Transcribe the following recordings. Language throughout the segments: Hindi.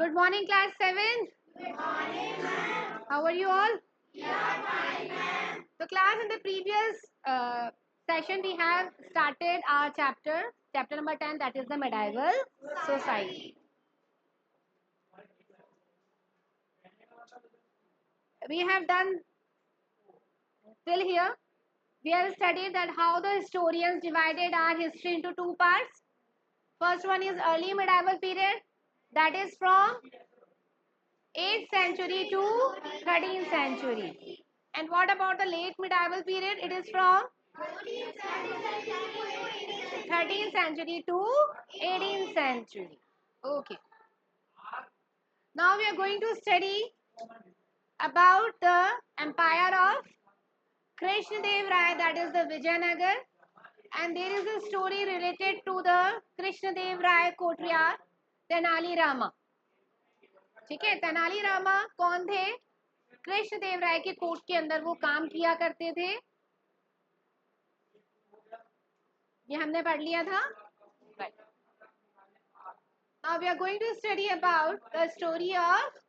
Good morning, class 7. Good morning, ma'am. How are you all? We are fine, ma'am. So, class, in the previous session, we have started our chapter number 10, that is the medieval society. We have done till here. We have studied that how the historians divided our history into two parts. First one is early medieval period, that is from 8th century to 13th century. And what about the late medieval period? It is from 13th century to 18th century. Okay. Now we are going to study about the empire of Krishna Dev Rai, that is the Vijayanagar. And there is a story related to the Krishna Dev Rai Kotriyar, Tenali Rama. ठीक है, तेनाली रामा कौन थे? कृष्ण देव राय के कोर्ट के अंदर वो काम किया करते थे, ये हमने पढ़ लिया था. Now we are going to study about the story of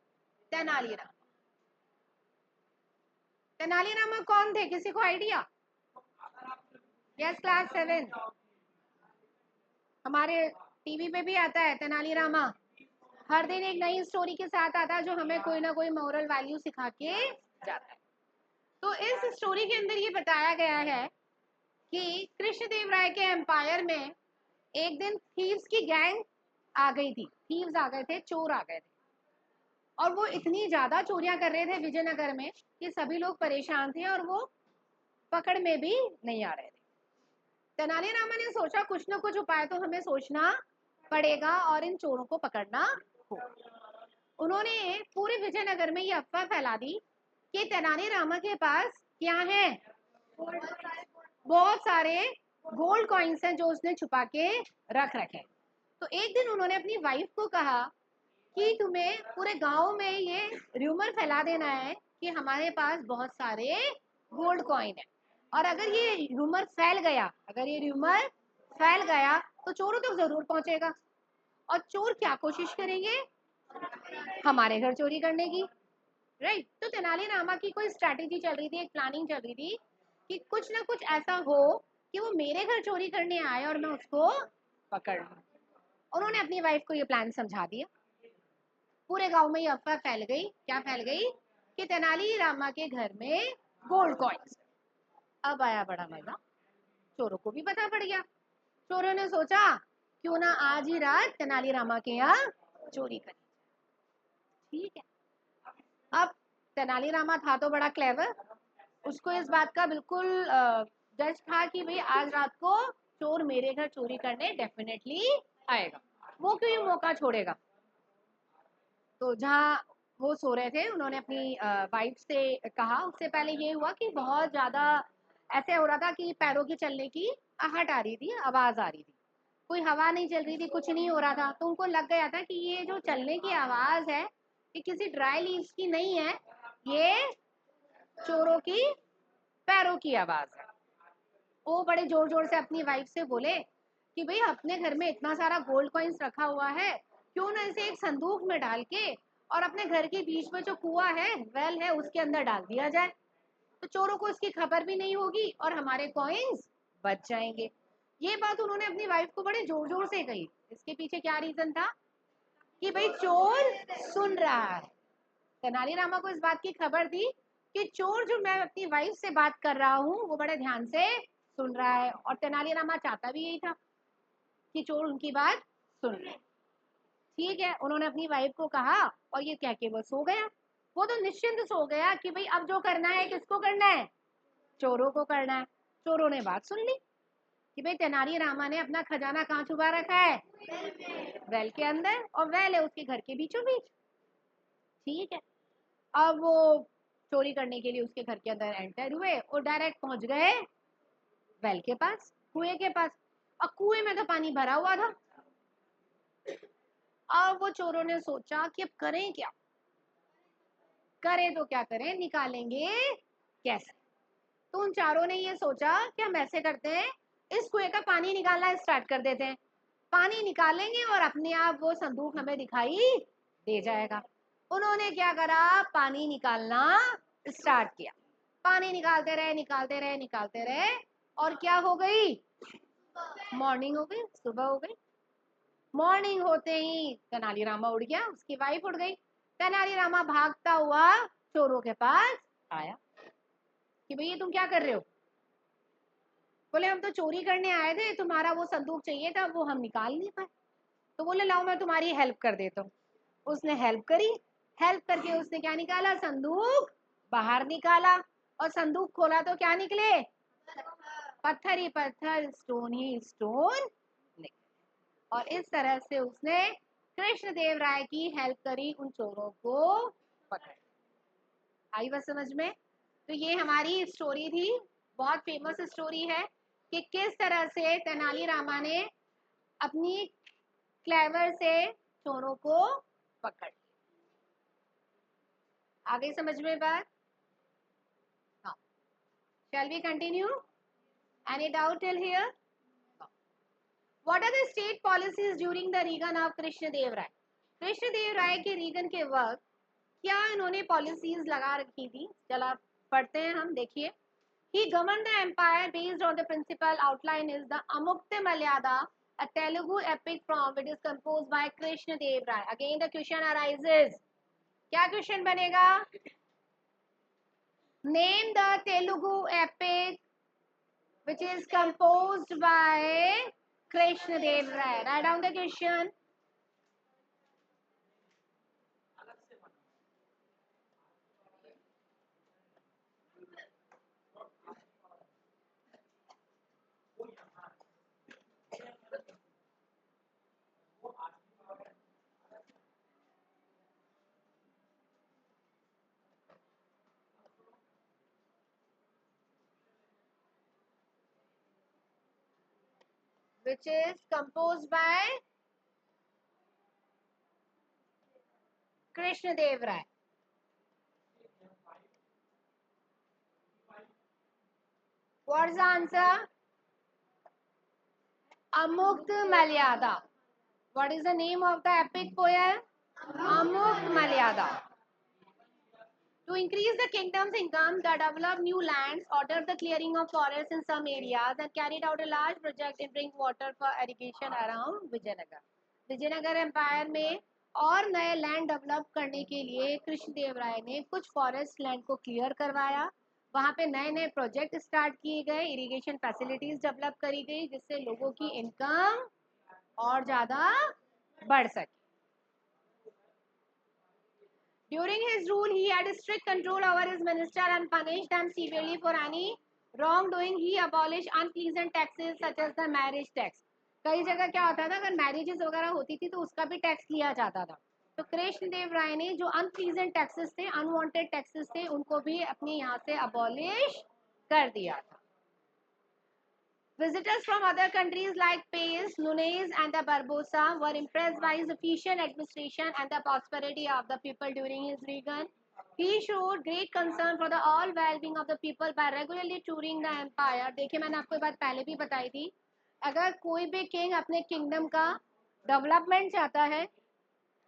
Tenali Rama. Tenali Rama कौन थे? किसी को आइडिया? Yes, class 7. हमारे टीवी पे भी आता है तेनाली रामा. हर दिन एक नई स्टोरी के साथ आता है जो हमें कोई ना कोई मोरल वैल्यू सिखा के जाता है. तो इस स्टोरी के अंदर ये बताया गया है कि कृष्णदेव राय के एम्पायर में एक दिन थीव्स की गैंग आ गई थी. थीव्स आ गए थे, चोर आ गए थे, और वो इतनी ज्यादा चोरियां कर रहे थे विजयनगर में कि सभी लोग परेशान थे और वो पकड़ में भी नहीं आ रहे थे. तेनाली रामा ने सोचा कुछ ना कुछ उपाय तो हमें सोचना पड़ेगा और इन चोरों को पकड़ना हो. उन्होंने पूरे विजयनगर में ये अफवाह फैला दी कि तेनाली रामा के पास क्या है? बहुत सारे गोल्ड कॉइन्स हैं जो उसने छुपा के रख रखे. तो एक दिन उन्होंने अपनी वाइफ को कहा कि तुम्हें पूरे गांव में ये र्यूमर फैला देना है कि हमारे पास बहुत सारे गोल्ड कॉइन है, और अगर ये र्यूमर फैल गया तो चोरों तक जरूर पहुंचेगा. और चोर क्या कोशिश करेंगे? हमारे घर चोरी करने की. राइट. तो तेनाली रामा की कोई स्ट्रैटेजी चल रही थी, एक प्लानिंग चल रही थी कि कुछ ना कुछ ऐसा हो कि वो मेरे घर चोरी करने आए और मैं उसको पकड़ लूं. उन्होंने अपनी वाइफ को ये प्लान समझा दिया. पूरे गांव में ये अफवाह फैल गई. क्या फैल गई? कि तेनाली रामा के घर में गोल्ड कॉइन्स. अब आया बड़ा मजा, चोरों को भी पता पड़ गया. चोरों ने सोचा क्यों ना आज ही रात तेनाली रामा के यहाँ चोरी करें. ठीक है. अब तेनाली रामा था तो बड़ा क्लेवर, उसको इस बात का बिल्कुल जज था कि भाई आज रात को चोर मेरे घर चोरी करने डेफिनेटली आएगा, वो क्यों ये मौका छोड़ेगा. तो जहाँ वो सो रहे थे उन्होंने अपनी वाइफ से कहा. उससे पहले ये हुआ कि बहुत ज़्यादा ऐसे हो रहा था कि पैरों की चलने की आहट आ रही थी, आवाज़ आ रही थी, कोई हवा नहीं चल रही थी, कुछ नहीं हो रहा था. तो उनको लग गया था कि ये जो चलने की आवाज़ है ये किसी ड्राई लीव्स की नहीं है, ये चोरों की पैरों की आवाज़ है. वो बड़े जोर जोर से अपनी वाइफ से बोले कि भाई अपने घर में इतना सारा गोल्ड कॉइन्स रखा हुआ है, क्यों ना इसे एक संदूक में डाल के और अपने घर के बीच में जो कुआं है, वेल है, उसके अंदर डाल दिया जाए. तो चोरों को इसकी खबर भी नहीं होगी और हमारे कॉइन्स बच जाएंगे. ये बात उन्होंने अपनी वाइफ को बड़े जोर जोर से कही. इसके पीछे क्या रीजन था? कि भाई चोर सुन रहा है. तेनाली रामा को इस बात की खबर थी कि चोर जो मैं अपनी वाइफ से बात कर रहा हूँ वो बड़े ध्यान से सुन रहा है, और तेनाली रामा चाहता भी यही था कि चोर उनकी बात सुन ले. ठीक है. उन्होंने अपनी वाइफ को कहा और ये कह के वो सो गया. वो तो निश्चिंत सो गया कि भाई अब जो करना है किसको करना है? चोरों को करना है. चोरों ने बात सुन ली कि भाई तेनाली रामा ने अपना खजाना कहाँ छुपा रखा है? वेल के अंदर, और वेल है उसके घर के बीचों बीच. ठीक है. अब वो चोरी करने के लिए उसके घर के अंदर एंटर हुए और डायरेक्ट पहुंच गए वेल के पास, कुएं के पास. और कुएं में तो पानी भरा हुआ था. अब वो चोरों ने सोचा कि अब करें क्या, करें तो क्या करें, निकालेंगे कैसे. तो उन चारों ने ये सोचा कि हम ऐसे करते हैं, इस कुएं का पानी निकालना स्टार्ट कर देते हैं. पानी निकालेंगे और अपने आप वो संदूक हमें दिखाई दे जाएगा। उन्होंने क्या करा, पानी निकालना स्टार्ट किया। पानी निकालते रहे निकालते रहे निकालते रहे, और क्या हो गई, मॉर्निंग हो गई, सुबह हो गई। मॉर्निंग होते ही तेनालीरामा उड़ गया, उसकी वाइफ उड़ गई। तेनालीरामा भागता हुआ चोरों के पास आया कि भैया तुम क्या कर रहे हो। बोले हम तो चोरी करने आए थे, तुम्हारा वो संदूक चाहिए था, वो हम निकाल नहीं पाए। तो बोले लाओ मैं तुम्हारी हेल्प कर देता हूँ। उसने हेल्प करी। हेल्प करके उसने क्या निकाला, संदूक बाहर निकाला। और संदूक खोला तो क्या निकले, पत्थर ही पत्थर, स्टोन ही स्टोन निकले। और इस तरह से उसने कृष्ण देव राय की हेल्प करी उन चोरों को पकड़। आई बात समझ में। तो ये हमारी स्टोरी थी, बहुत फेमस स्टोरी है कि किस तरह से तेनालीरामा ने अपनी क्लेवर से चोरों को पकड़। आगे समझ में बात। हाँ, shall we continue? Any doubt till here? What are the state policies during the Regan of Krishna Dev Rai? Krishna देव राय के रीगन के वक्त क्या इन्होंने पॉलिसीज लगा रखी थी, चला पढ़ते हैं हम। देखिए, he governed the empire based on the principal outline is the Amukta Malyada, a Telugu epic from which is composed by Krishna Dev Rai. Again the question arises, क्या क्वेश्चन बनेगा, name the Telugu epic which is composed by Krishna Dev Rai. Write down the question. Which is composed by Krishna Dev Rai. What's the answer? Amukta Malyada. What is the name of the epic poem? Amukta Malyada. To increase the kingdom's income, they developed new lands, ordered the clearing of forests in some areas, and carried out a large project in drink water for irrigation around Vijayanagar. Vijayanagar empire में और नए लैंड डेवलप करने के लिए कृष्णदेव राय ने कुछ फॉरेस्ट लैंड को क्लियर करवाया। वहाँ पे नए नए प्रोजेक्ट स्टार्ट किए गए, इरिगेशन फैसिलिटीज डेवलप करी गई, जिससे लोगों की इनकम और ज़्यादा बढ़ सके। During his rule, he had strict control over his minister and punished them severely for any wrongdoing. He abolished unpleasant taxes such as the marriage tax. कई जगह क्या होता था, अगर मैरिजेस वगैरह होती थी तो उसका भी टैक्स लिया जाता था। तो कृष्ण देव राय ने जो अनप्लीजेंट टैक्सेस थे, अनवांटेड टैक्सेस थे, उनको भी अपने यहाँ से अबॉलिश कर दिया था। Visitors from other countries like Pays, Nunes and the Barbosa were impressed by his efficient administration and the prosperity of the people during his reign. He showed great concern for the all well-being of the people by regularly touring the empire. देखिए, मैंने आपको बात पहले भी बताई थी, अगर कोई भी किंग अपने किंगडम का डेवलपमेंट चाहता है,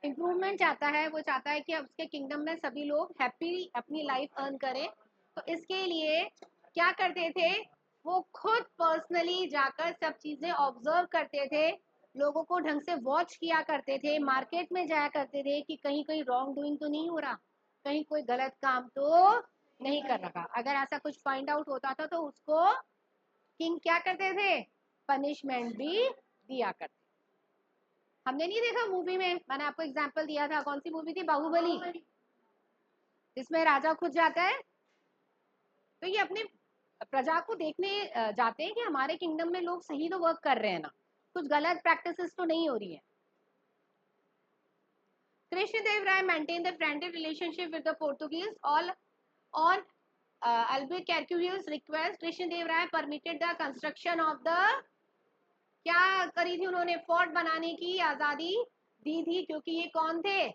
इम्प्रूवमेंट चाहता है, वो चाहता है कि उसके किंगडम में सभी लोग हैप्पी अपनी लाइफ अर्न करें, तो इसके लिए क्या करते थे, वो खुद पर्सनली जाकर सब चीज़ें ऑब्जर्व करते थे, लोगों को ढंग से वॉच किया करते थे, मार्केट में जाया करते थे कि कहीं कोई रॉन्ग डूइंग तो नहीं हो रहा, कहीं कोई गलत काम तो नहीं कर रहा। अगर ऐसा कुछ फाइंड आउट होता था तो उसको किंग क्या करते थे, पनिशमेंट भी दिया करते। हमने नहीं देखा मूवी में, मैंने आपको एग्जांपल दिया था, कौन सी मूवी थी, बाहुबली, जिसमें राजा खुद जाता है। तो ये अपने प्रजा को देखने जाते हैं कि हमारे किंगडम में लोग सही तो वर्क कर रहे हैं ना, कुछ गलत प्रैक्टिसेस तो नहीं हो रही है। Krishnadeva Raya maintain the friendly relationship with the Portuguese on Albuquerque's request Krishnadeva Raya permitted the construction of the, क्या करी थी उन्होंने, फोर्ट बनाने की आजादी दी थी, क्योंकि ये कौन थे,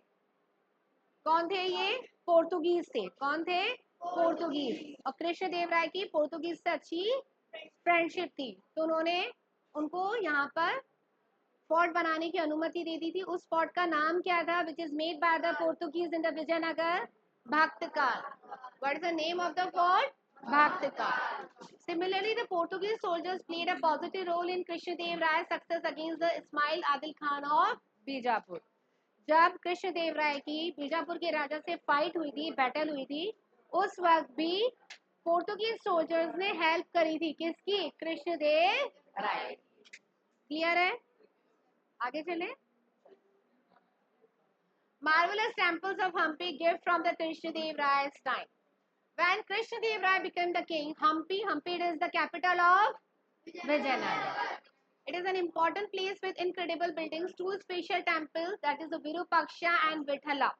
कौन थे, ये पोर्तुगीज थे। कौन थे, पोर्तुगीज। और कृष्ण देव राय की पोर्तुगीज से अच्छी फ्रेंडशिप थी, तो उन्होंने उनको यहाँ पर फोर्ट बनाने की अनुमति दे दी थी। उस फोर्ट का नाम क्या था? Which is made by the Portuguese in the Vijayanagar? Bhaktikar. What is the name of the fort? Bhaktikar. Similarly, the Portuguese soldiers played a positive role in Krishnadev Rai's success against the Ismail Adil Khan of Bijapur. जब कृष्णदेव राय की बीजापुर के राजा से फाइट हुई थी, बैटल हुई थी, उस वक्त भी पोर्तुगीज सोल्जर्स ने हेल्प करी थी। किसकी? कृष्णदेव राय। क्लियर है? आगे चले। Marvelous temples of Hampi gift from the Krishnadev Rai's time. When Krishnadev Rai became the king, Hampi is the capital of Vijayanagara. It is an important place with incredible buildings, two special temples, that is the Virupaksha and Vithala.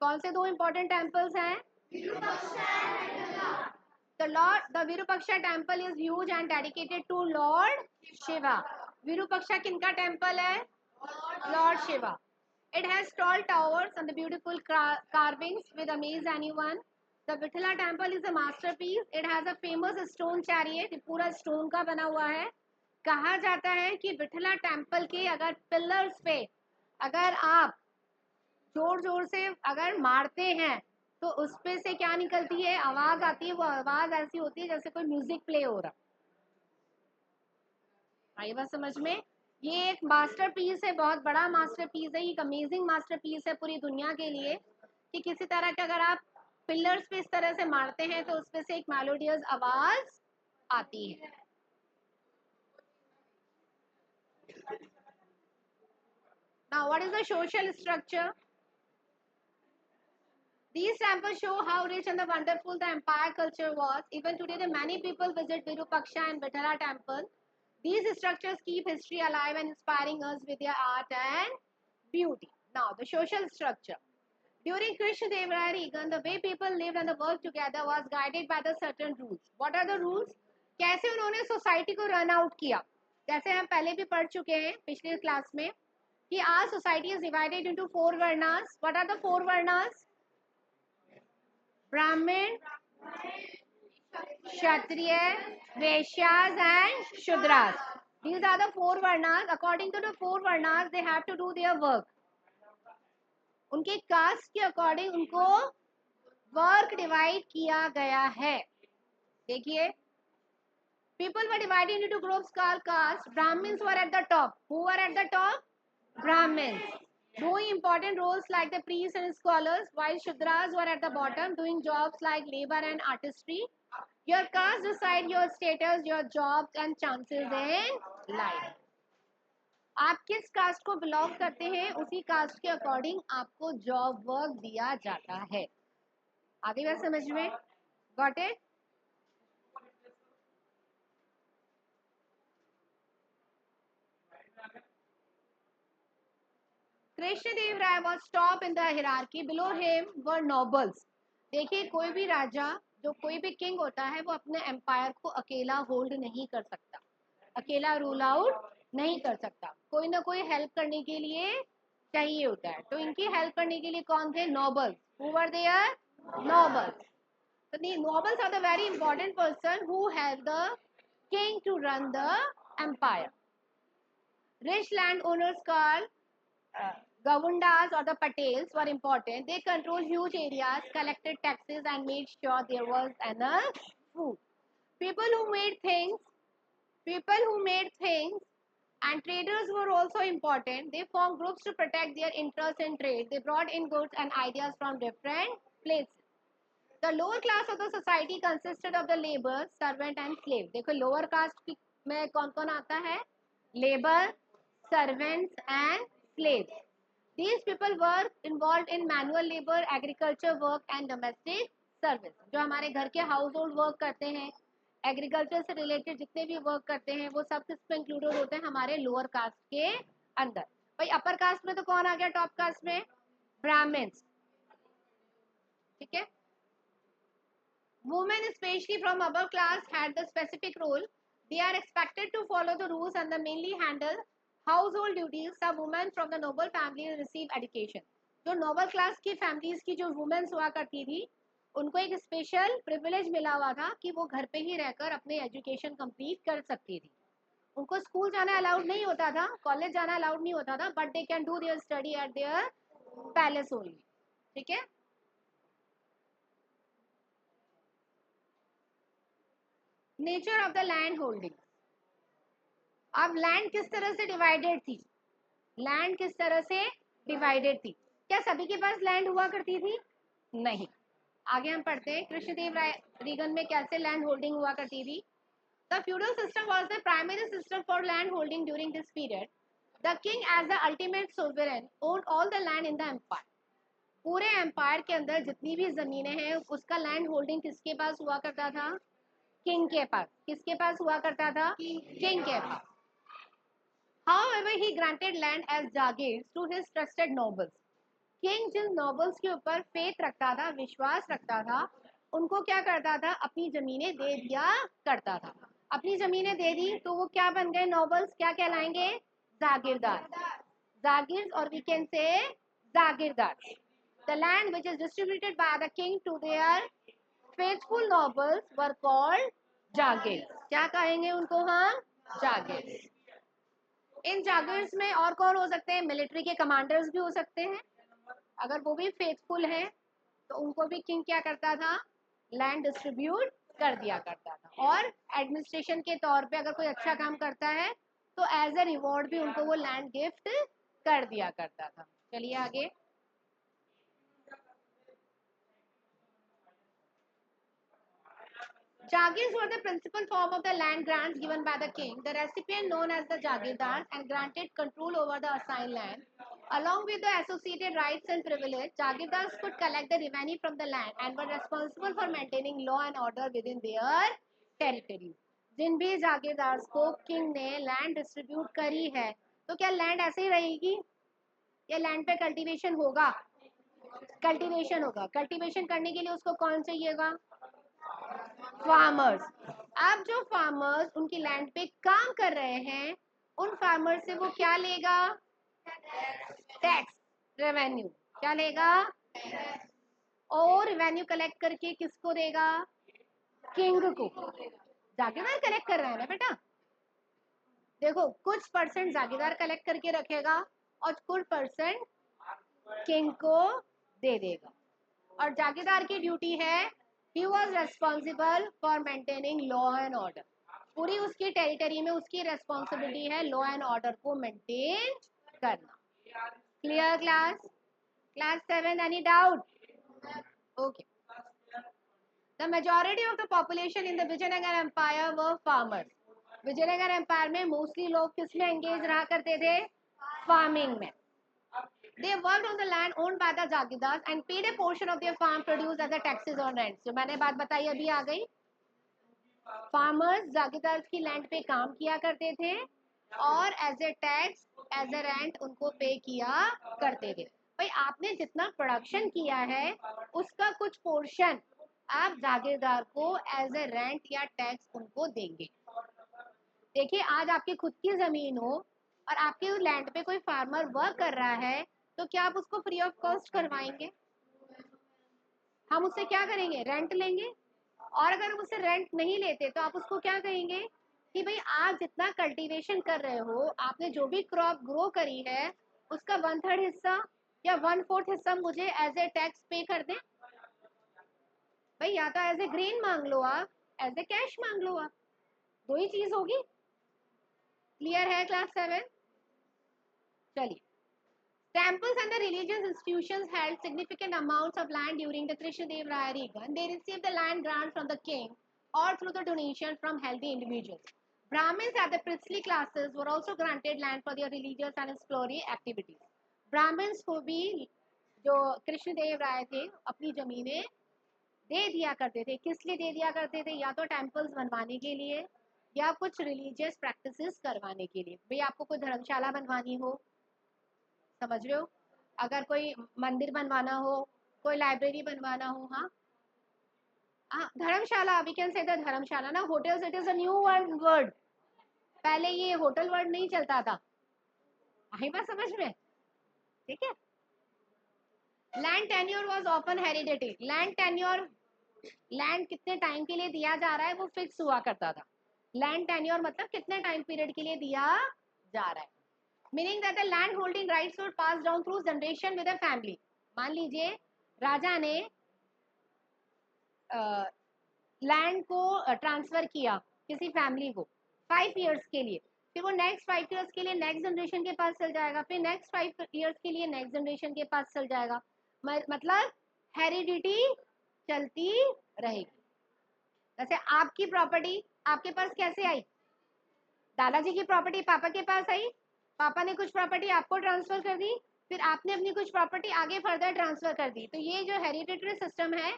कौन से दो important temples हैं? Virupaksha and Vithala. The Virupaksha temple is huge and dedicated to Lord Shiva. Virupaksha किनका temple है? Lord Shiva. It has tall towers and the beautiful carvings with amaze anyone. The Vithala temple is a masterpiece. It has a famous stone chariot. पूरा stone का बना हुआ है। कहा जाता है कि विठला टेम्पल के अगर पिलर्स पे अगर आप जोर जोर से अगर मारते हैं तो उस पे से क्या निकलती है? आवाज आती है। वो आवाज ऐसी होती है जैसे कोई म्यूजिक प्ले हो रहा। आई बात समझ में? ये एक मास्टरपीस है, बहुत बड़ा मास्टरपीस है, एक अमेजिंग मास्टरपीस है पूरी दुनिया के लिए कि किसी तरह के अगर आप पिलर्स पे इस तरह से मारते हैं तो उसमें से एक मेलोडियस आवाज आती है। Now, what is the social structure? These temples show how rich and wonderful the empire culture was. Even today, the many people visit Virupaksha and Vithala temple. These structures keep history alive and inspiring us with their art and beauty. Now, the social structure. During Krishnadev Raya reign, the way people lived and worked together was guided by the certain rules. What are the rules? कैसे उन्होंने सोसाइटी को रन आउट किया? जैसे हम पहले भी पढ़ चुके हैं पिछले क्लास में कि our society is divided into four varnas. What are the four varnas? Brahmin, Kshatriya, Vaishyas and Shudras. These are the four varnas. According to the four varnas, they have to do their work. उनके कास्ट के अकॉर्डिंग उनको वर्क डिवाइड किया गया है। देखिए, people were divided into groups called castes. Brahmins were at the top. Who were at the top? Brahmins, doing important roles like the priests and scholars, while Shudras were at the bottom, doing jobs like labor and artistry. Your caste decide your status, your jobs and chances in life. आप किस कास्ट को बिलोंग करते हैं उसी कास्ट के अकॉर्डिंग आपको जॉब वर्क दिया जाता है। आगे बात समझ में? Got it? Krishnadeva Raya was top in the hierarchy. Below him were nobles. देखिए, कोई भी राजा, जो कोई भी किंग होता है, वो अपने एम्पायर को अकेला होल्ड नहीं कर सकता, अकेला रूल आउट नहीं कर सकता। कोई ना कोई हेल्प करने के लिए चाहिए होता है। तो इनकी हेल्प करने के लिए कौन थे? Nobles. Who were there? Nobles. So the nobles are the very important person who help the king to run the empire. Rich landowners called Gaundas or the Patels were important. They controlled huge areas, collected taxes, and made sure there was enough food. People who made things, and traders were also important. They formed groups to protect their interests in trade. They brought in goods and ideas from different places. The lower class of the society consisted of the labor, servant and slave. देखो lower caste में कौन कौन आता है? Labor, servants and slaves. These people were involved in manual labor, agriculture work and domestic service. जो हमारे घर के household work करते हैं, एग्रीकल्चर से रिलेटेड जितने भी वर्क करते हैं, वो सब किस में इंक्लूडेड होते हैं? हमारे लोअर कास्ट के अंदर। भाई अपर कास्ट में तो कौन आ गया? टॉप कास्ट में ब्राह्मण्स। ठीक है। Women, especially from upper class, had the specific role. They are expected to follow the rules and mainly handle household duties. Some women from the noble family receive education. जो नोबल क्लास की फैमिलीज की जो वुमेन्स हुआ करती थी, उनको एक स्पेशल प्रिविलेज मिला हुआ था कि वो घर पे ही रहकर अपने एजुकेशन कंप्लीट कर सकती थी। उनको स्कूल जाना अलाउड नहीं होता था, कॉलेज जाना अलाउड नहीं होता था, but they can do their study eight there palace only. ठीक है, nature of the land holding. अब लैंड किस तरह से डिवाइडेड थी, लैंड किस तरह से डिवाइडेड थी? क्या सभी के पास लैंड हुआ करती थी? नहीं। आगे हम पढ़ते हैं कृष्णदेव राय रीगन में कैसे लैंड होल्डिंग हुआ करती थी। The feudal system was the primary system for land holding during this period. The king, as the ultimate sovereign, owned all the land in the empire. पूरे एम्पायर के अंदर जितनी भी जमीनें हैं उसका लैंड होल्डिंग किसके पास हुआ करता था? किंग के पास। किसके पास हुआ करता था? किंग के पास। However, he granted land as jagir to his trusted nobles. King जिन नॉबल्स के ऊपर फेथ रखता था, विश्वास रखता था, उनको क्या करता था? अपनी जमीनें दे दिया करता था। अपनी जमीनें दे दी तो वो क्या बन गए? नॉबल्स। क्या कहलाएंगे? जागीरदार। जागीर, और we can say jagirdar. The land which is distributed by the king to their faithful nobles were called jagir. क्या कहेंगे उनको हम? जागीर। इन जागीर्स में और कौन हो सकते हैं? मिलिट्री के कमांडर्स भी हो सकते हैं। अगर वो भी फेथफुल है तो उनको भी किंग क्या करता था? लैंड डिस्ट्रीब्यूट कर दिया करता था। और एडमिनिस्ट्रेशन के तौर पे अगर कोई अच्छा काम करता है तो एज ए रिवॉर्ड भी उनको वो लैंड गिफ्ट कर दिया करता था। चलिए आगे। Jagirs were the principal form of the land grants given by the king. The recipient, known as the Jagirdars, and granted control over the assigned land. Along with the associated rights and privilege, Jagirdars could collect the revenue from the land and were responsible for maintaining law and order within their territory. जिन भी जागीरदार्स को किंग ने लैंड डिस्ट्रीब्यूट करी है तो क्या लैंड ऐसे ही रहेगी या लैंड पे कल्टीवेशन होगा? कल्टीवेशन होगा। कल्टीवेशन करने के लिए उसको कौन चाहिएगा? फार्मर्स। अब जो फार्मर्स उनकी लैंड पे काम कर रहे हैं उन फार्मर से वो क्या लेगा? Tax, revenue. क्या लेगा? और रेवेन्यू कलेक्ट करके किसको देगा? किंग को। जागीरदार कलेक्ट कर रहा है ना बेटा। देखो, कुछ परसेंट जागीरदार कलेक्ट करके रखेगा और कुछ परसेंट किंग को दे देगा। और जागीरदार की ड्यूटी है, he was responsible for maintaining law and order. पूरी उसकी टेरिटरी में उसकी रेस्पॉन्सिबिलिटी है लॉ एंड ऑर्डर को मेंटेन करना। Clear class? Class 7, any doubt? Okay. The majority of the population in the Vijayanagar empire were farmers. Vijayanagar empire में मोस्टली लोग किस में एंगेज रहा करते थे? फार्मिंग में। They worked on the land owned by the Jagirdar and paid a portion of their farm produce as a taxes on rent. जो मैंने बात बताई अभी आ गई। फार्मर्स जागीरदार की लैंड पे काम किया करते थे और as a tax, as a rent उनको पे किया करते थे। भाई आपने जितना प्रोडक्शन किया है उसका कुछ पोर्शन आप जागीरदार को एज ए रेंट या टैक्स उनको देंगे। देखिए, आज आपकी खुद की जमीन हो और आपके लैंड पे कोई फार्मर वर्क कर रहा है तो क्या आप उसको फ्री ऑफ कॉस्ट करवाएंगे? हम उससे क्या करेंगे? रेंट लेंगे। और अगर हम उससे रेंट नहीं लेते तो आप उसको क्या कहेंगे कि भाई आप जितना कल्टीवेशन कर रहे हो, आपने जो भी क्रॉप ग्रो करी है उसका 1/3 हिस्सा या 1/4 हिस्सा मुझे एज ए टैक्स पे कर दें। भाई या तो एज ए ग्रेन मांग लो आप, एज ए कैश मांग लो आप, दो ही चीज होगी। क्लियर है क्लास 7? चलिए। Temples and the religious institutions held significant amounts of land during the Krishnadev Raya reign. They received the land grant from the king or through the donation from healthy individuals. Brahmins and the priestly classes were also granted land for their religious and exploratory activities. Brahmins को भी जो कृष्णदेव राय थे अपनी जमीनें दे दिया करते थे। किस लिए दे दिया करते थे? या तो टेम्पल्स बनवाने के लिए या कुछ रिलीजियस प्रैक्टिसेस करवाने के लिए। भाई आपको कोई धर्मशाला बनवानी हो, समझ रहे हो, अगर कोई मंदिर बनवाना हो, कोई लाइब्रेरी बनवाना हो, हाँ हाँ, धर्मशाला, वी कैन से द धर्मशाला ना। Hotels, it is a new word. पहले ये होटल वर्ड नहीं चलता था। आई बात समझ में? ठीक है। Land tenure was often heredity. Land tenure, land कितने टाइम के लिए दिया जा रहा है वो फिक्स हुआ करता था। लैंड टेन्योर मतलब कितने टाइम पीरियड के लिए दिया जा रहा है। Meaning that the land holding rights would pass down through generation with a family. मान लीजिए राजा ने लैंड को ट्रांसफर किया किसी फैमिली को 5 इयर्स के लिए, फिर वो नेक्स्ट 5 इयर्स के लिए नेक्स्ट जनरेशन के पास चल जाएगा, फिर नेक्स्ट 5 इयर्स के लिए नेक्स्ट जनरेशन के पास चल जाएगा। मतलब हेरिडिटी चलती रहेगी। जैसे आपकी प्रॉपर्टी आपके पास कैसे आई, दादाजी की प्रॉपर्टी पापा के पास आई, पापा ने कुछ प्रॉपर्टी आपको ट्रांसफर कर दी, फिर आपने अपनी कुछ प्रॉपर्टी आगे फर्दर ट्रांसफर कर दी। तो ये जो हेरिडिटरी सिस्टम है,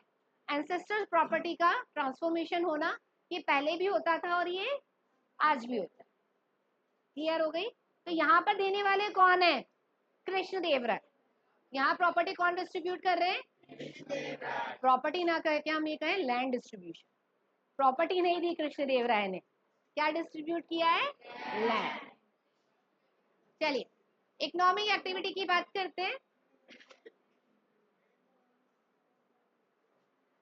एंसेस्टर प्रॉपर्टी का ट्रांसफॉर्मेशन होना, ये पहले भी होता था और ये आज भी होता है। क्लियर हो गई। तो यहाँ पर देने वाले कौन है, कृष्ण देव राय। यहाँ प्रॉपर्टी कौन डिस्ट्रीब्यूट कर रहे हैं, प्रॉपर्टी ना कहते हम ये कहें लैंड डिस्ट्रीब्यूशन। प्रॉपर्टी नहीं दी कृष्ण देव राय ने, क्या डिस्ट्रीब्यूट किया है, लैंड। चलिए इकोनॉमिक एक्टिविटी की बात करते हैं।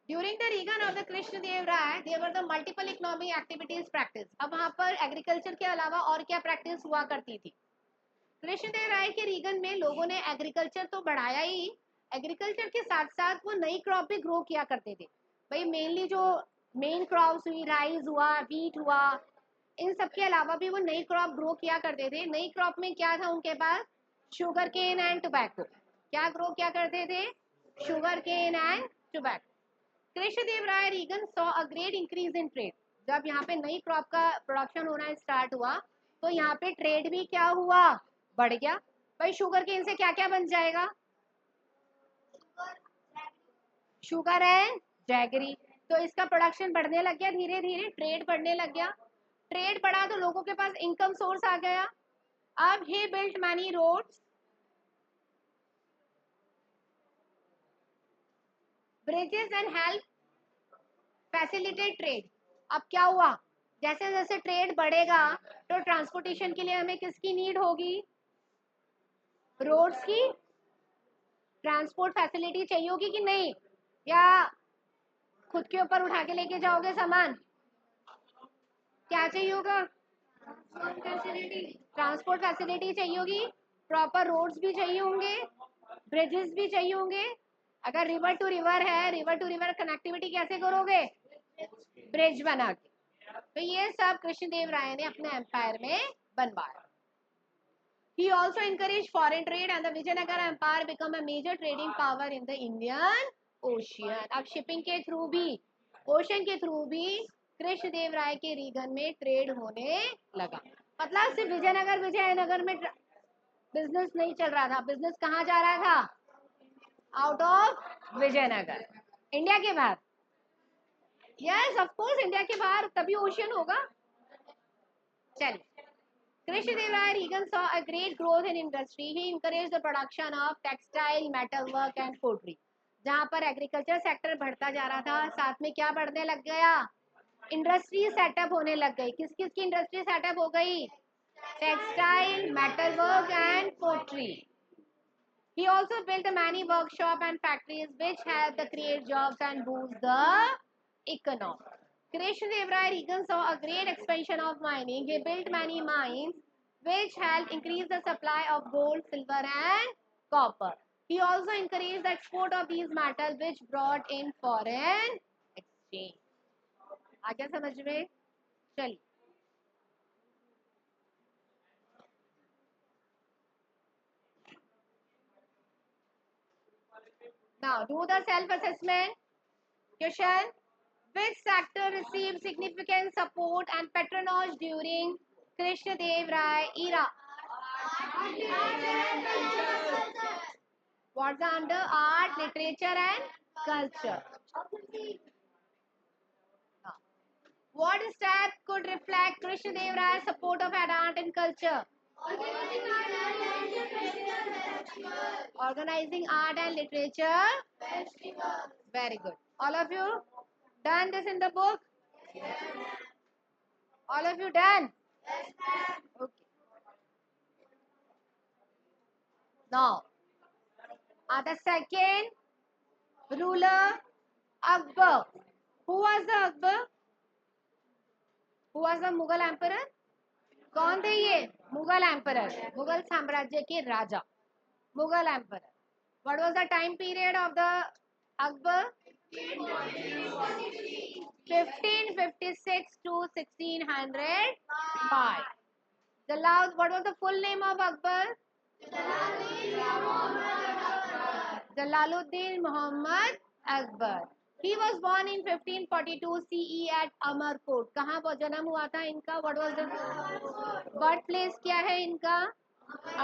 During the reign of the Krishnadeva Raya there were the multiple economic activities practice. अब वहां पर एग्रीकल्चर के अलावा और क्या प्रैक्टिस हुआ करती थी। कृष्णदेव राय के रीगन में लोगों ने एग्रीकल्चर तो बढ़ाया ही, एग्रीकल्चर के साथ साथ वो नई क्रॉप भी ग्रो किया करते थे। भाई मेनली जो मेन क्रॉप्स हुई, राइस हुआ, व्हीट हुआ, इन सब के अलावा भी वो नई क्रॉप ग्रो किया करते थे। नई क्रॉप में क्या था उनके पास, शुगर केन एंड टोबैको। क्या ग्रो किया करते थे, sugar cane and tobacco. Krishnadeva Raya reign saw a great increase in trade. जब यहाँ पे नई क्रॉप का प्रोडक्शन होना स्टार्ट हुआ तो यहाँ पे ट्रेड भी क्या हुआ, बढ़ गया। भाई शुगर केन से क्या क्या बन जाएगा, शुगर एंड जैगरी। तो इसका प्रोडक्शन बढ़ने लग गया, धीरे धीरे ट्रेड बढ़ने लग गया। ट्रेड बढ़ा तो लोगों के पास इनकम सोर्स आ गया। अब he built many roads, bridges and help facilitate trade. अब क्या हुआ, जैसे जैसे ट्रेड बढ़ेगा तो ट्रांसपोर्टेशन के लिए हमें किसकी नीड होगी, रोड्स की। ट्रांसपोर्ट फैसिलिटी चाहिए होगी कि नहीं, या खुद के ऊपर उठा के लेके जाओगे सामान, क्या चाहिए होगा, ट्रांसपोर्ट फैसिलिटी चाहिए होगी, प्रॉपर रोड्स भी चाहिए होंगे, ब्रिजेस भी चाहिए होंगे। अगर रिवर टू रिवर है, रिवर टू रिवर कनेक्टिविटी कैसे करोगे, ब्रिज बना के। तो ये सब कृष्णदेव राय ने अपने एम्पायर में बनवाया। He also encouraged foreign trade and the Vijayanagara Empire become a major trading power in the Indian Ocean. अब शिपिंग के थ्रू भी, ओशन के थ्रू भी कृष्णदेव राय के रीगन में ट्रेड होने लगा। मतलब सिर्फ विजयनगर में बिजनेस नहीं चल रहा था, बिजनेस कहाँ जा रहा था, आउट ऑफ विजयनगर, इंडिया के बाहर। यस ऑफ कोर्स इंडिया के बाहर, तभी ओशन होगा। चलिए, Krishnadev Raya Regan saw a great growth in industry. He encouraged the production of textile, metalwork and pottery. जहाँ पर एग्रीकल्चर सेक्टर बढ़ता जा रहा था, साथ में क्या बढ़ने लग गया, इंडस्ट्री सेटअप होने लग गई। किस किस की इंडस्ट्री सेटअप हो गई, textile, metalwork and pottery. He also built many workshops and factories which helped to create jobs and boost the economy. Krishnadev Rai Regan saw a great expansion of mining. He built many mines which helped increase the supply of gold, silver and copper. He also encouraged the export of these metals which brought in foreign exchange. आगे समझ में, चलिए। Now do the self-assessment. Question: which sector received significant support and patronage during Krishnadev Rai era? What's the under art, literature and culture? What step could reflect Krishnadev Rai's support of art and culture? Organizing art and literature. Very good. All of you done this in the book? All of you done? Okay. Now, the second ruler, Akbar. Who was the Akbar? Who was the Mughal emperor? कौन थे ये? मुगल एम्परर, मुगल साम्राज्य के राजा, Mughal emperor. What was the time period of the Akbar? 1556 to 1605. What was the full name of Akbar? Jalaluddin Muhammad Akbar. He was born in 1542 CE at Amarkot. कहाँ जन्म हुआ था इनका? What was the birth place? क्या है इनका?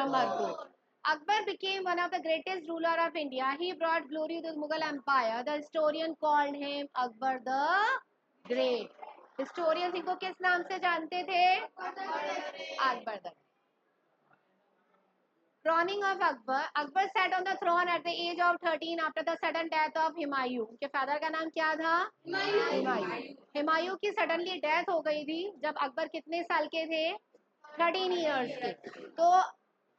Amarkot. Akbar became one of the greatest ruler of India. He brought glory to the Mughal Empire. The historian called him Akbar the Great. Historians इनको किस नाम से जानते थे? Akbar the Great. Crowning of Akbar. Akbar sat on the throne at the age of 13 after the sudden death of Humayun. उनके फादर का नाम क्या था? हुमायूं. हुमायूं की सडनली डेथ हो गई थी जब अकबर कितने साल के थे? 13 ईयर्स के. तो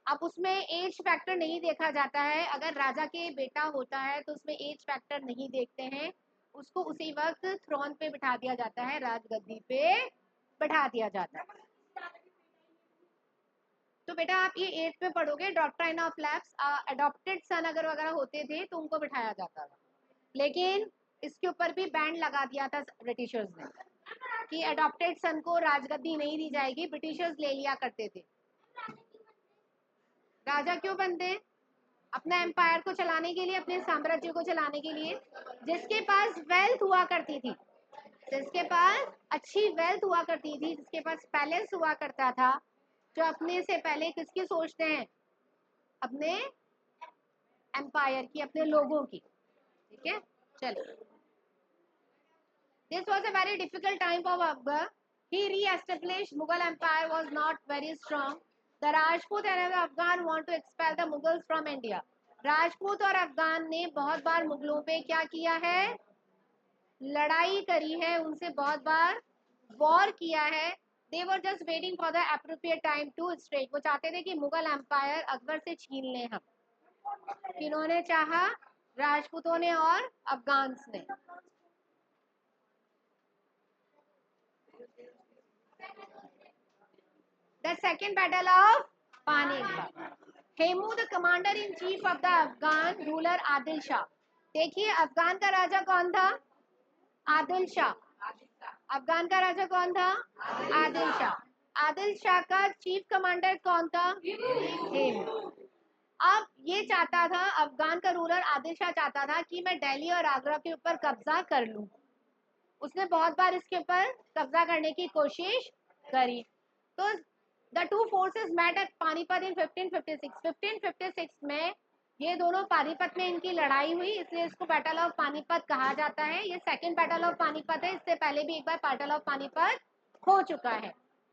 अब उसमें एज फैक्टर नहीं देखा जाता है. अगर राजा के बेटा होता है तो उसमें एज फैक्टर नहीं देखते हैं. उसको उसी वक्त थ्रोन पे बिठा दिया जाता है, राजगद्दी पे बिठा दिया जाता है. तो बेटा आप ये 8th में पढ़ोगे, डॉक्ट्राइन ऑफ लैप्स. अडॉप्टेड सन अगर वगैरह होते थे तो उनको बिठाया जाता था, लेकिन इसके ऊपर भी बैंड लगा दिया था ब्रिटिशर्स ने कि अडॉप्टेड सन को राजगद्दी नहीं दी जाएगी. ब्रिटिशर्स ले लिया करते थे. राजा क्यों बनते? अपना एम्पायर को चलाने के लिए, अपने साम्राज्य को चलाने के लिए. जिसके पास वेल्थ हुआ करती थी, जिसके पास अच्छी वेल्थ हुआ करती थी, जिसके पास पैलेस हुआ करता था, जो अपने से पहले किसकी सोचते हैं? अपने एम्पायर की, अपने लोगों की. ठीक है, चलिए. This was a very difficult time for Akbar. He reestablished Mughal empire was not very strong. The Rajput and Afghan want to expel the Mughals from India. Rajput और अफगान ने बहुत बार मुगलों पे क्या किया है? लड़ाई करी है, उनसे बहुत बार वॉर किया है. They were just waiting for the appropriate time to straight. वो चाहते थे कि मुगल एम्पायर अकबर से छीन लें हम. किन्होंने चाहा? राजपूतों ने और अफगान्स ने. The second battle of Panipat. Hemu the commander in chief of the Afghan ruler Adil Shah. देखिए अफगान का राजा कौन था? आदिल शाह. अफगान का राजा कौन था? आदिल शाह. आदिल शाह का चीफ कमांडर कौन था? हेमू. अब ये चाहता था, अफगान का रूलर आदिल शाह चाहता था कि मैं दिल्ली और आगरा के ऊपर कब्जा कर लूं. उसने बहुत बार इसके ऊपर कब्जा करने की कोशिश करी. तो the two forces met at Panipat in 1556. 1556 में ये दोनों पानीपत में इनकी लड़ाई हुई, इसलिए इसको बैटल ऑफ पानीपत कहा जाता है. ये सेकंड बैटल ऑफ पानीपत है. इससे पहले भी एक बार बैटल ऑफ पानीपत हो चुका है.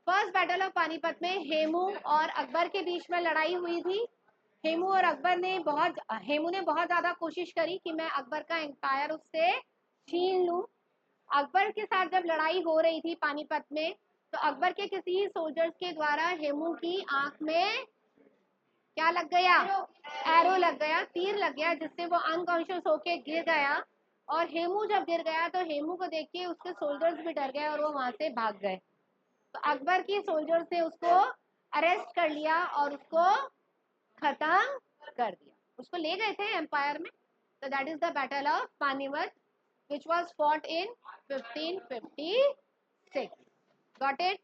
फर्स्ट बैटल ऑफ पानीपत में हेमू और अकबर के बीच में लड़ाई हुई थी. हेमू ने बहुत ज्यादा कोशिश करी कि मैं अकबर का एम्पायर उससे छीन लूं. अकबर के साथ जब लड़ाई हो रही थी पानीपत में, तो अकबर के किसी सोल्जर्स के द्वारा हेमू की आंख में क्या लग गया? एरो लग गया, तीर लग गया, जिससे वो अनकॉन्शियस होके गिर गया. और हेमू जब गिर गया तो हेमू को देख के उसके सोल्जर्स भी डर गए और वो वहां से भाग गए. तो अकबर की सोल्जर्स ने उसको अरेस्ट कर लिया और उसको खत्म कर दिया. उसको ले गए थे एम्पायर में. तो that is the battle of Panipat which was fought in 1556. Got it?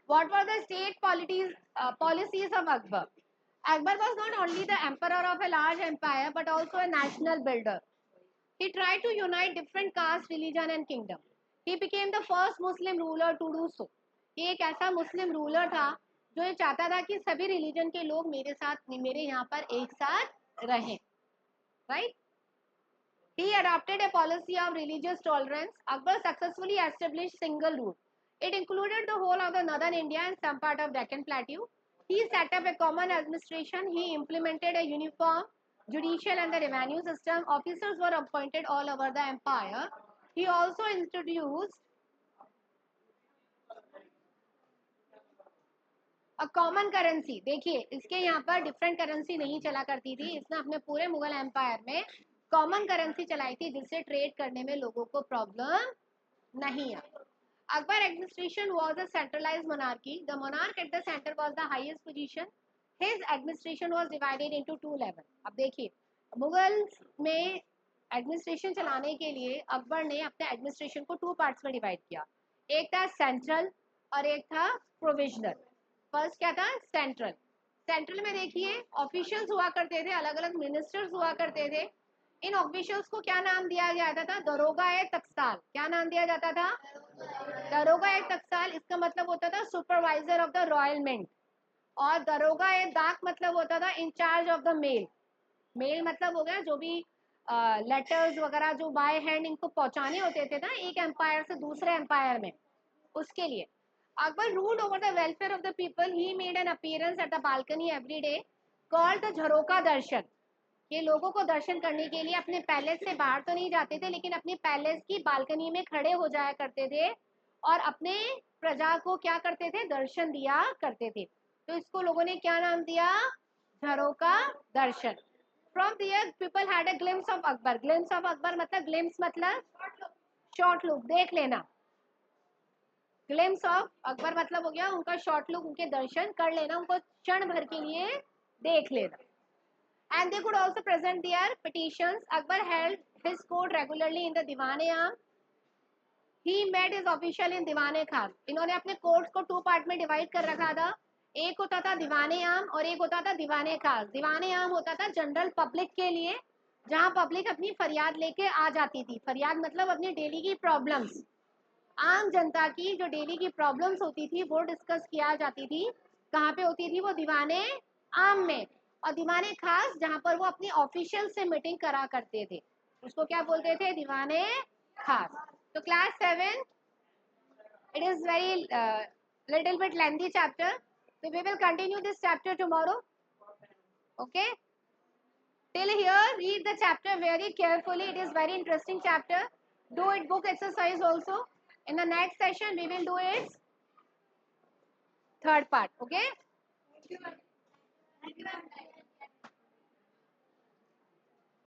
What were the state policies of Akbar? Akbar was not only the emperor of a large empire but also a national builder. He tried to unite different castes, religion and kingdom. He became the first Muslim ruler to do so. ये एक ऐसा मुस्लिम रूलर था जो ये चाहता था कि सभी रिलीजन के लोग मेरे यहाँ पर एक साथ रहें. Right? He adopted a policy of religious tolerance. Akbar successfully established single rule. It included the whole of the northern India and some part of Deccan Plateau. He set up a common administration. He implemented a uniform judicial and the revenue system. Officers were appointed all over the empire. He also introduced common currency. देखिए इसके यहाँ पर डिफरेंट करेंसी नहीं चला करती थी. इसने अपने पूरे मुगल एम्पायर में कॉमन करेंसी चलाई थी जिससे ट्रेड करने में लोगों को प्रॉब्लम नहीं आई. Akbar administration was a centralized monarchy. The monarch at the center was the highest position. His administration was divided into two levels. अब देखिए मुगल में एडमिनिस्ट्रेशन चलाने के लिए अकबर ने अपने एडमिनिस्ट्रेशन को टू पार्ट्स में डिवाइड किया. एक था सेंट्रल और एक था प्रोविजनल. फर्स्ट क्या था? सेंट्रल. सेंट्रल में देखिए ऑफिशियल्स हुआ करते थे, अलग अलग मिनिस्टर्स हुआ करते थे. इन ऑफिशियल्स को क्या नाम दिया गया था? दरोगा ए तख्ताल. क्या नाम दिया जाता था? दरोगा ए तख्ताल. इसका मतलब होता था supervisor of the royal mint. और दरोगा ए दाक मतलब होता था in charge of the mail. Mail मतलब हो गया जो भी लेटर्स वगैरह जो बाय हैंड इनको पहुंचाने होते थे ना एक एम्पायर से दूसरे एम्पायर में, उसके लिए. Akbar ruled over the welfare of the people. He made an appearance at the balcony every day called the jharokha darshan. ये लोगों को दर्शन करने के लिए अपने पैलेस से बाहर तो नहीं जाते थे, लेकिन अपने पैलेस की बालकनी में खड़े हो जाया करते थे और अपने प्रजा को क्या करते थे? दर्शन दिया करते थे. तो इसको लोगों ने क्या नाम दिया? झरोका दर्शन. From there people had a glimpse of Akbar. Glimpse of Akbar मतलब glimpse मतलब short look, देख लेना. Glimpse of Akbar मतलब हो गया उनका short look, उनके दर्शन कर लेना, उनको क्षण भर के लिए देख लेना. And they could also present their petitions. Akbar held his court regularly in the Diwan-e-Aam. He met his official in Diwan-e-Khas. इन्होंने अपने कोर्ट्स को टू पार्ट में डिवाइड कर रखा था. एक होता था दीवाने आम और एक होता था दीवाने खास. दीवाने आम होता था जनरल पब्लिक के लिए, जहां पब्लिक अपनी फरियाद लेके आ जाती थी. फरियाद मतलब अपनी डेली की प्रॉब्लम्स, आम जनता की जो डेली की प्रॉब्लम्स होती थी वो डिस्कस किया जाती थी. कहाँ पे होती थी वो? दीवाने आम में. और दीवाने खास जहाँ पर वो अपनी ऑफिशियल से मीटिंग करा करते थे, उसको क्या बोलते थे? दीवाने खास. तो class 7, it is very little bit lengthy chapter. So we will continue this chapter tomorrow. Okay. Till here, read the chapter very carefully. It is very interesting chapter. Do it book exercise also. In the next session, we will do its third part. Okay.